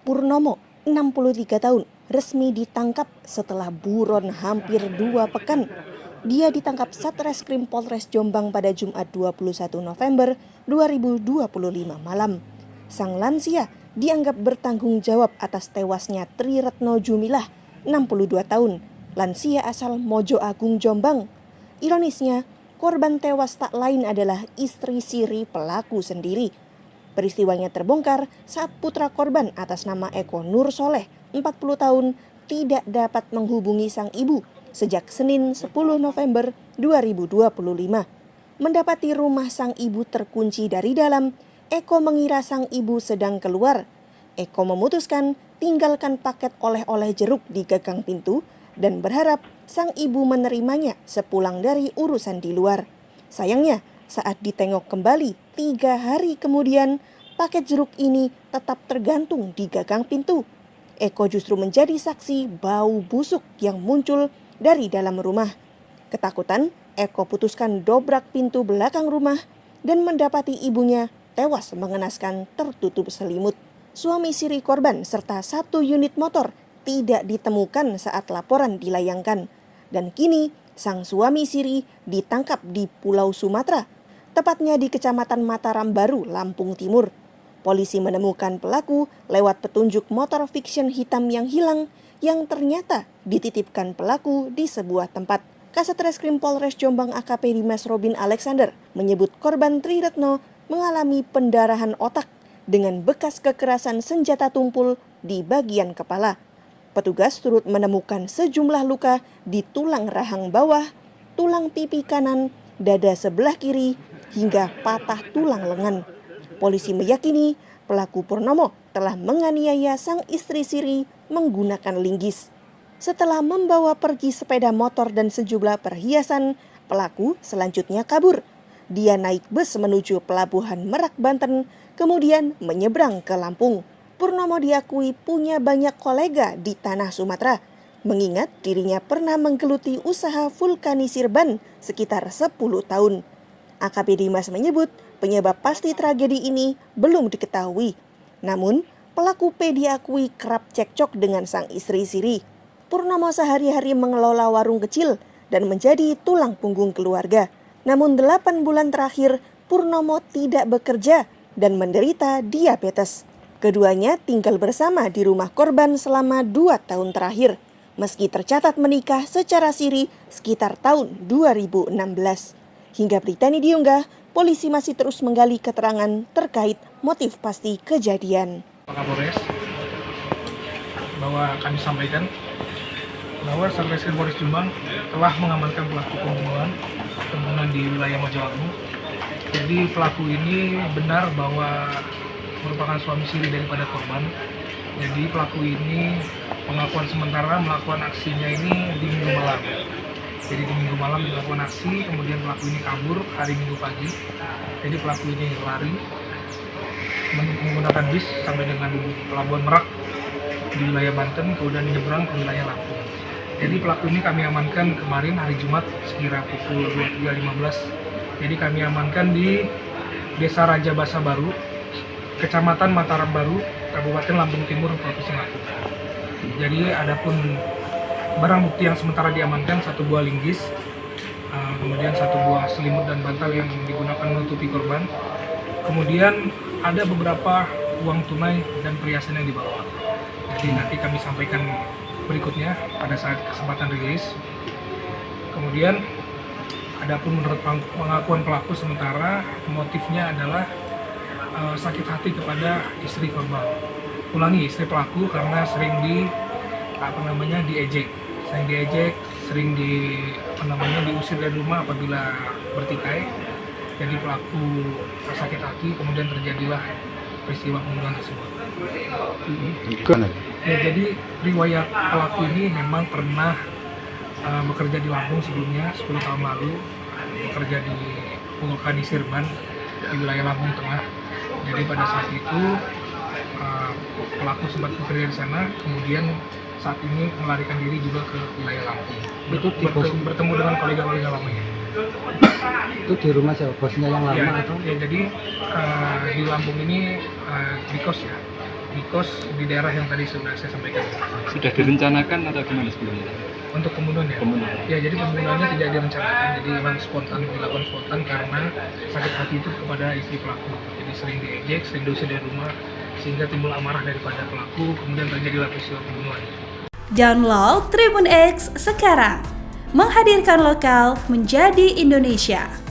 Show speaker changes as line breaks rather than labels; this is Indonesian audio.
Purnomo, 63 tahun, resmi ditangkap setelah buron hampir 2 pekan. Dia ditangkap Satreskrim Polres Jombang pada Jumat 21 November 2025 malam. Sang lansia dianggap bertanggung jawab atas tewasnya Tri Retno Jumilah, 62 tahun, lansia asal Mojo Agung, Jombang. Ironisnya, korban tewas tak lain adalah istri siri pelaku sendiri. Peristiwanya terbongkar saat putra korban atas nama Eko Nur Soleh, 40 tahun, tidak dapat menghubungi sang ibu sejak Senin 10 November 2025. Mendapati rumah sang ibu terkunci dari dalam, Eko mengira sang ibu sedang keluar. Eko memutuskan tinggalkan paket oleh-oleh jeruk di gagang pintu dan berharap sang ibu menerimanya sepulang dari urusan di luar. Sayangnya, saat ditengok kembali 3 hari kemudian, paket jeruk ini tetap tergantung di gagang pintu. Eko justru menjadi saksi bau busuk yang muncul dari dalam rumah. Ketakutan, Eko putuskan dobrak pintu belakang rumah dan mendapati ibunya tewas mengenaskan tertutup selimut. Suami siri korban serta 1 unit motor tidak ditemukan saat laporan dilayangkan. Dan kini, sang suami siri ditangkap di Pulau Sumatera, tepatnya di Kecamatan Mataram Baru, Lampung Timur. Polisi menemukan pelaku lewat petunjuk motor fiction hitam yang hilang yang ternyata dititipkan pelaku di sebuah tempat. Kasat Reskrim Polres Jombang AKP Dimas Robin Alexander menyebut korban Tri Retno mengalami pendarahan otak dengan bekas kekerasan senjata tumpul di bagian kepala. Petugas turut menemukan sejumlah luka di tulang rahang bawah, tulang pipi kanan, dada sebelah kiri, hingga patah tulang lengan. Polisi meyakini pelaku Purnomo telah menganiaya sang istri siri menggunakan linggis. Setelah membawa pergi sepeda motor dan sejumlah perhiasan, pelaku selanjutnya kabur. Dia naik bus menuju Pelabuhan Merak, Banten, kemudian menyeberang ke Lampung. Purnomo diakui punya banyak kolega di tanah Sumatera, mengingat dirinya pernah menggeluti usaha vulkanisir ban sekitar 10 tahun. AKP Dimas menyebut penyebab pasti tragedi ini belum diketahui. Namun, pelaku P diakui kerap cekcok dengan sang istri siri. Purnomo sehari-hari mengelola warung kecil dan menjadi tulang punggung keluarga. Namun 8 bulan terakhir, Purnomo tidak bekerja dan menderita diabetes. Keduanya tinggal bersama di rumah korban selama 2 tahun terakhir, meski tercatat menikah secara siri sekitar tahun 2016. Hingga berita ini diunggah, polisi masih terus menggali keterangan terkait motif pasti kejadian.
Pak Kapolres, bahwa kami sampaikan bahwa Satreskrim Polres Jombang telah mengamankan pelaku pembunuhan di wilayah Mojo Agung. Jadi pelaku ini benar bahwa merupakan suami siri daripada korban. Jadi pelaku ini pengakuan sementara melakukan aksinya ini di minggu malam. Jadi di minggu malam dilakukan aksi, kemudian pelaku ini kabur hari Minggu pagi. Jadi pelaku ini lari menggunakan bis sampai dengan Pelabuhan Merak di wilayah Banten, kemudian menyeberang ke wilayah Lampung. Jadi pelaku ini kami amankan kemarin hari Jumat sekira pukul 23.15. Jadi kami amankan di Desa Raja Basa Baru, Kecamatan Mataram Baru, Kabupaten Lampung Timur, Provinsi Lampung. Jadi adapun barang bukti yang sementara diamankan 1 buah linggis, kemudian 1 buah selimut dan bantal yang digunakan menutupi korban. Kemudian ada beberapa uang tunai dan perhiasan yang dibawa. Jadi nanti kami sampaikan berikutnya pada saat kesempatan rilis. Kemudian adapun menurut pengakuan pelaku sementara motifnya adalah sakit hati kepada istri korban. Ulangi, istri pelaku karena sering diejek, sering diusir dari rumah apabila bertikai. Jadi pelaku sakit hati, kemudian terjadilah peristiwa pembunuhan tersebut. Ya, jadi riwayat pelaku ini memang pernah bekerja di Lampung sebelumnya 10 tahun lalu, bekerja di vulkanisir ban di wilayah Lampung Tengah. Jadi pada saat itu pelaku sempat bekerja di sana, kemudian saat ini melarikan diri juga ke wilayah Lampung. Itu bertemu dengan kolega-kolega lamanya.
Itu di rumah siapa? Bosnya yang lama
ya,
atau?
Ya, jadi di Lampung ini di kos ya. di kos di daerah yang tadi sudah saya sampaikan.
Sudah direncanakan atau gimana sebelumnya?
Untuk pembunuhan ya?
Pembunuhan.
Ya, jadi pembunuhannya tidak direncanakan, jadi memang dilakukan spontan karena sakit hati itu kepada istri pelaku. Jadi sering diejek, sering diusir dari rumah, sehingga timbul amarah daripada pelaku, kemudian terjadilah peristiwa pembunuhan.
Download Tribun X sekarang, menghadirkan lokal menjadi Indonesia.